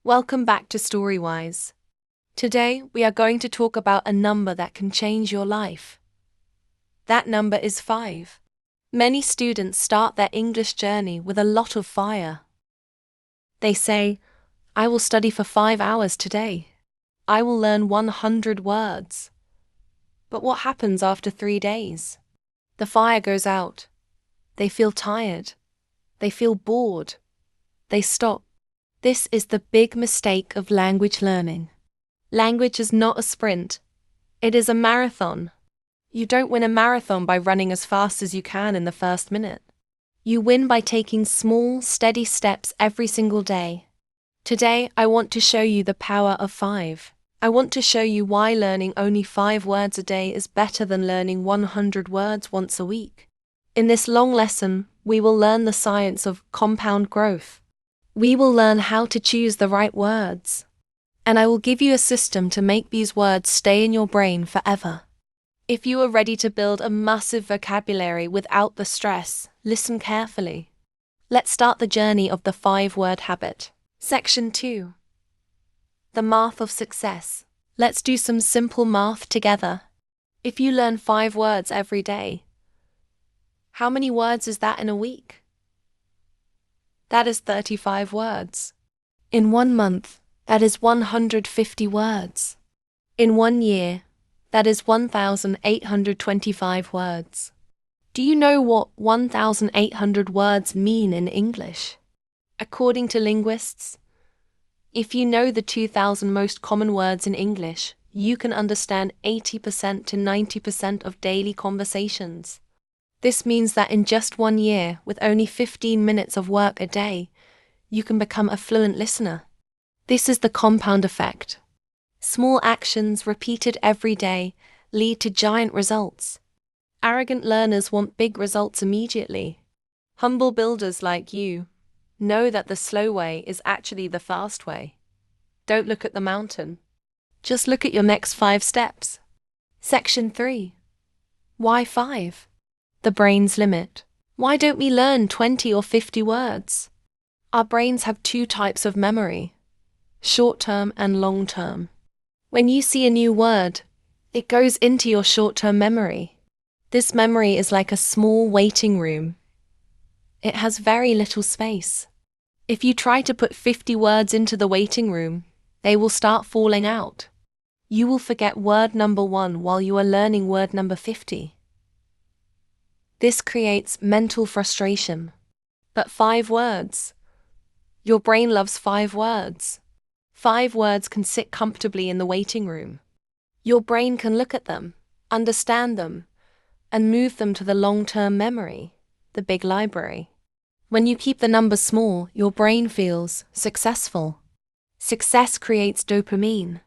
Welcome back to Storywise. Today, we are going to talk about a number that can change your life. That number is 5. Many students start their English journey with a lot of fire. They say, I will study for 5 hours today. I will learn 100 words. But what happens after 3 days? The fire goes out. They feel tired. They feel bored. They stop. This is the big mistake of language learning. Language is not a sprint. It is a marathon. You don't win a marathon by running as fast as you can in the first minute. You win by taking small, steady steps every single day. Today, I want to show you the power of 5. I want to show you why learning only 5 words a day is better than learning 100 words once a week. In this long lesson, we will learn the science of compound growth. We will learn how to choose the right words. And I will give you a system to make these words stay in your brain forever. If you are ready to build a massive vocabulary without the stress, listen carefully. Let's start the journey of the 5-word habit. Section 2. The math of success. Let's do some simple math together. If you learn 5 words every day, how many words is that in a week? That is 35 words. In 1 month, that is 150 words. In 1 year, that is 1,825 words. Do you know what 1,800 words mean in English? According to linguists, if you know the 2,000 most common words in English, you can understand 80% to 90% of daily conversations. This means that in just 1 year, with only 15 minutes of work a day, you can become a fluent listener. This is the compound effect. Small actions repeated every day lead to giant results. Arrogant learners want big results immediately. Humble builders like you know that the slow way is actually the fast way. Don't look at the mountain. Just look at your next 5 steps. Section 3. Why 5? The brain's limit. Why don't we learn 20 or 50 words? Our brains have 2 types of memory, short-term and long-term. When you see a new word, it goes into your short-term memory. This memory is like a small waiting room. It has very little space. If you try to put 50 words into the waiting room, they will start falling out. You will forget word number 1 while you are learning word number 50. This creates mental frustration. But 5 words. Your brain loves 5 words. 5 words can sit comfortably in the waiting room. Your brain can look at them, understand them, and move them to the long-term memory, the big library. When you keep the number small, your brain feels successful. Success creates dopamine.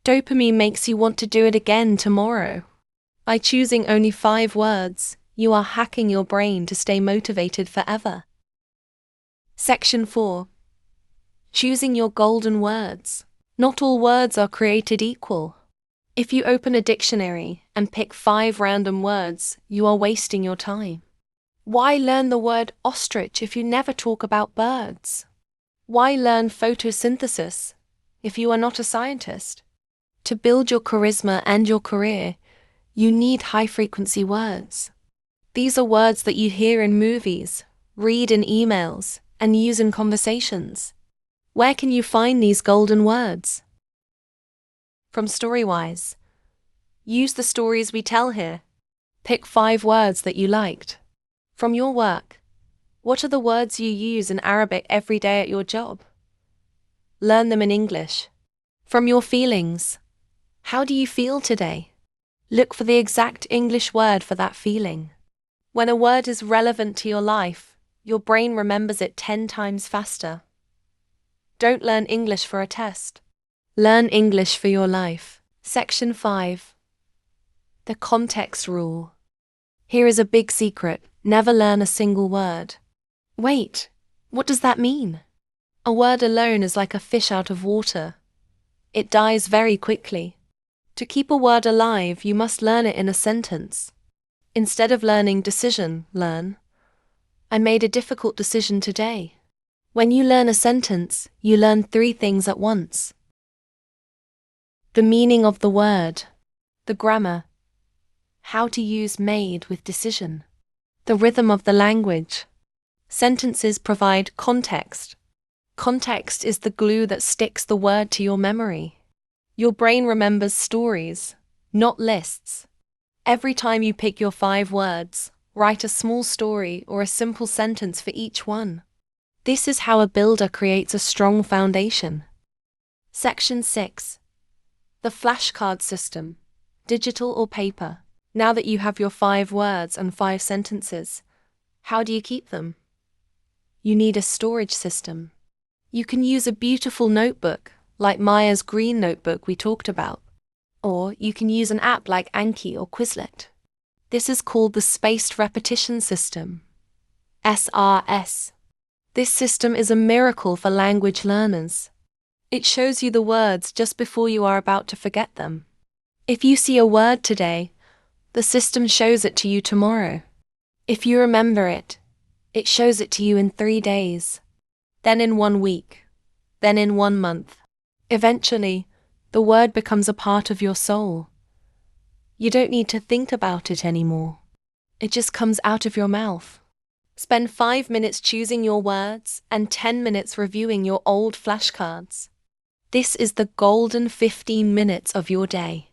Dopamine makes you want to do it again tomorrow. By choosing only 5 words, you are hacking your brain to stay motivated forever. Section 4. Choosing your golden words. Not all words are created equal. If you open a dictionary and pick 5 random words, you are wasting your time. Why learn the word ostrich if you never talk about birds? Why learn photosynthesis if you are not a scientist? To build your charisma and your career, you need high-frequency words. These are words that you hear in movies, read in emails, and use in conversations. Where can you find these golden words? From Storywise. Use the stories we tell here. Pick 5 words that you liked. From your work. What are the words you use in Arabic every day at your job? Learn them in English. From your feelings. How do you feel today? Look for the exact English word for that feeling. When a word is relevant to your life, your brain remembers it 10 times faster. Don't learn English for a test. Learn English for your life. Section 5. The context rule. Here is a big secret. Never learn a single word. Wait, what does that mean? A word alone is like a fish out of water. It dies very quickly. To keep a word alive, you must learn it in a sentence. Instead of learning decision, learn, I made a difficult decision today. When you learn a sentence, you learn 3 things at once: the meaning of the word, the grammar, how to use made with decision, the rhythm of the language. Sentences provide context. Context is the glue that sticks the word to your memory. Your brain remembers stories, not lists. Every time you pick your 5 words, write a small story or a simple sentence for each one. This is how a builder creates a strong foundation. Section 6. The flashcard system, digital or paper. Now that you have your 5 words and 5 sentences, how do you keep them? You need a storage system. You can use a beautiful notebook, like Maya's green notebook we talked about. Or you can use an app like Anki or Quizlet. This is called the Spaced Repetition System, SRS. This system is a miracle for language learners. It shows you the words just before you are about to forget them. If you see a word today, the system shows it to you tomorrow. If you remember it, it shows it to you in 3 days, then in 1 week, then in 1 month. Eventually, the word becomes a part of your soul. You don't need to think about it anymore. It just comes out of your mouth. Spend 5 minutes choosing your words and 10 minutes reviewing your old flashcards. This is the golden 15 minutes of your day.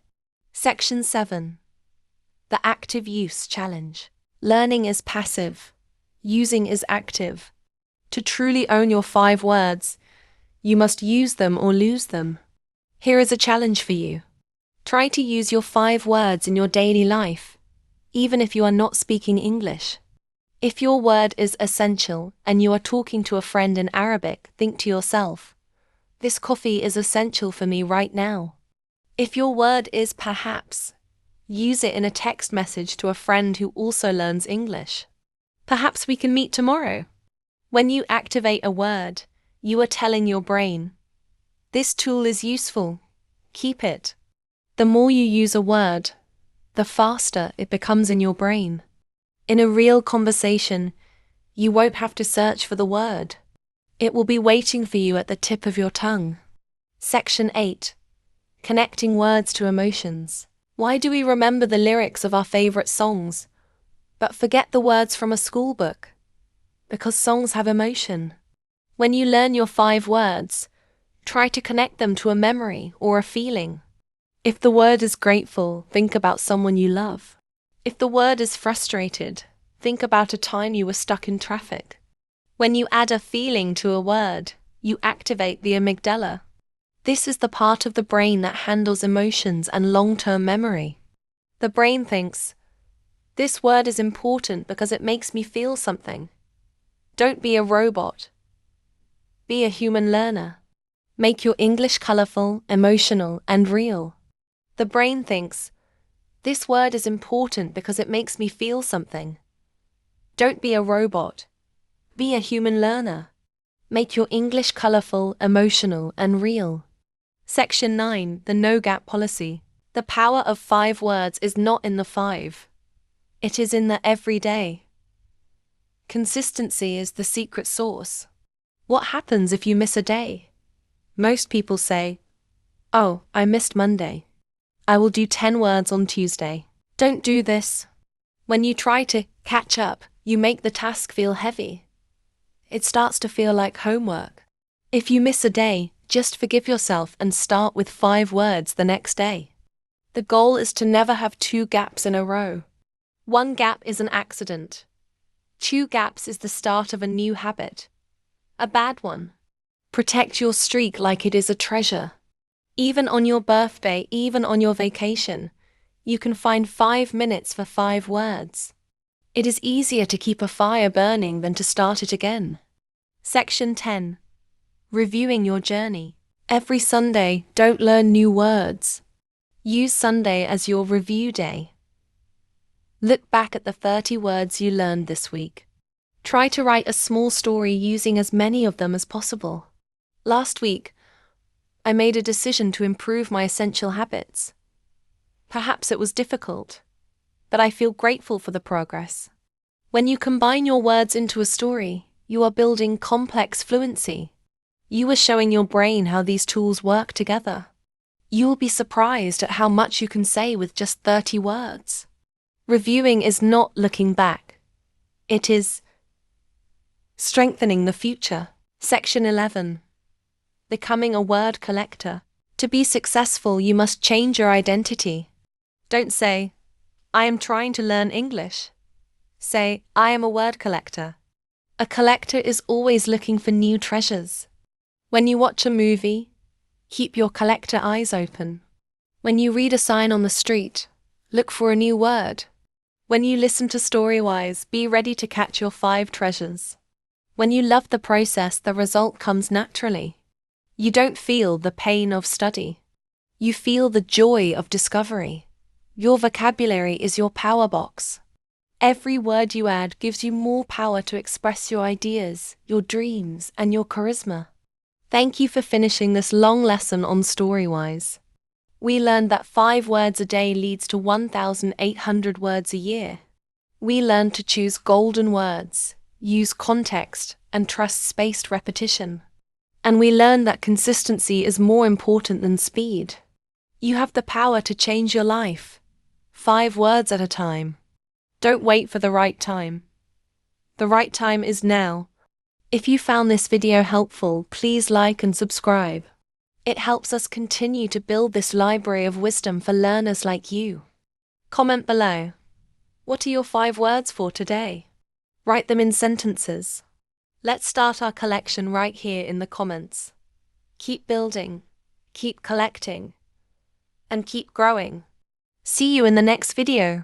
Section 7. The Active Use Challenge. Learning is passive. Using is active. To truly own your 5 words, you must use them or lose them. Here is a challenge for you. Try to use your 5 words in your daily life, even if you are not speaking English. If your word is essential and you are talking to a friend in Arabic, think to yourself, this coffee is essential for me right now. If your word is perhaps, use it in a text message to a friend who also learns English. Perhaps we can meet tomorrow. When you activate a word, you are telling your brain, this tool is useful. Keep it. The more you use a word, the faster it becomes in your brain. In a real conversation, you won't have to search for the word. It will be waiting for you at the tip of your tongue. Section 8. Connecting words to emotions. Why do we remember the lyrics of our favorite songs, but forget the words from a school book? Because songs have emotion. When you learn your 5 words, try to connect them to a memory or a feeling. If the word is grateful, think about someone you love. If the word is frustrated, think about a time you were stuck in traffic. When you add a feeling to a word, you activate the amygdala. This is the part of the brain that handles emotions and long-term memory. The brain thinks, this word is important because it makes me feel something. Don't be a robot. Be a human learner. Make your English colorful, emotional, and real. The brain thinks, this word is important because it makes me feel something. Don't be a robot. Be a human learner. Make your English colorful, emotional, and real. Section 9. The no-gap policy. The power of 5 words is not in the 5. It is in the everyday. Consistency is the secret sauce. What happens if you miss a day? Most people say, oh, I missed Monday. I will do 10 words on Tuesday. Don't do this. When you try to catch up, you make the task feel heavy. It starts to feel like homework. If you miss a day, just forgive yourself and start with 5 words the next day. The goal is to never have 2 gaps in a row. 1 gap is an accident. 2 gaps is the start of a new habit. A bad one. Protect your streak like it is a treasure. Even on your birthday, even on your vacation, you can find 5 minutes for 5 words. It is easier to keep a fire burning than to start it again. Section 10. Reviewing your journey. Every Sunday, don't learn new words. Use Sunday as your review day. Look back at the 30 words you learned this week. Try to write a small story using as many of them as possible. Last week, I made a decision to improve my essential habits. Perhaps it was difficult, but I feel grateful for the progress. When you combine your words into a story, You are building complex fluency. You are showing your brain how these tools work together. You will be surprised at how much you can say with just 30 words. Reviewing is not looking back. It is strengthening the future. Section 11. Becoming a word collector. To be successful, you must change your identity. Don't say, I am trying to learn English. Say, I am a word collector. A collector is always looking for new treasures. When you watch a movie, keep your collector eyes open. When you read a sign on the street, look for a new word. When you listen to Storywise, be ready to catch your 5 treasures. When you love the process, the result comes naturally. You don't feel the pain of study. You feel the joy of discovery. Your vocabulary is your power box. Every word you add gives you more power to express your ideas, your dreams, and your charisma. Thank you for finishing this long lesson on Storywise. We learned that 5 words a day leads to 1,800 words a year. We learned to choose golden words, use context, and trust spaced repetition. And we learned that consistency is more important than speed. You have the power to change your life. 5 words at a time. Don't wait for the right time. The right time is now. If you found this video helpful, please like and subscribe. It helps us continue to build this library of wisdom for learners like you. Comment below. What are your 5 words for today? Write them in sentences. Let's start our collection right here in the comments. Keep building, keep collecting, and keep growing. See you in the next video.